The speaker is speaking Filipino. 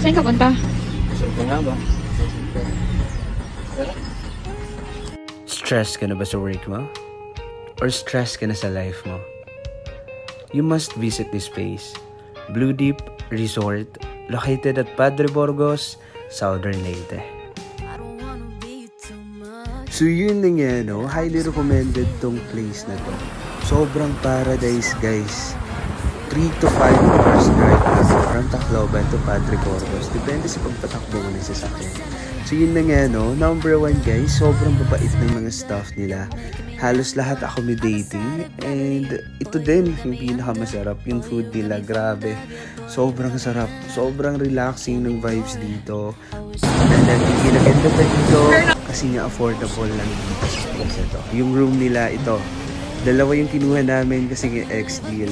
Saan ka punta? Saan nga ba? Stress ka na ba sa work mo? Or stress ka na sa life mo? You must visit this place. Blue Deep Resort, located at Padre Burgos, Southern Leyte. So yun na nga, no? Highly recommended tong place na to. Sobrang paradise, guys. 3 to 5 hours drive from Tacloban to Padre Burgos. Depende sa pagpatakbo mo ng sasakyan. So yun na nga, no? Number 1, guys, sobrang babait ng mga staff nila. Halos lahat accommodating. And ito din, yung pinakamasarap. Yung food nila, grabe. Sobrang sarap. Sobrang relaxing ng vibes dito. And then, yung pinaganda pa dito, kasi nga affordable lang dito sa place ito. Yung room nila, ito. 2 yung kinuha namin kasi nga ex-deal.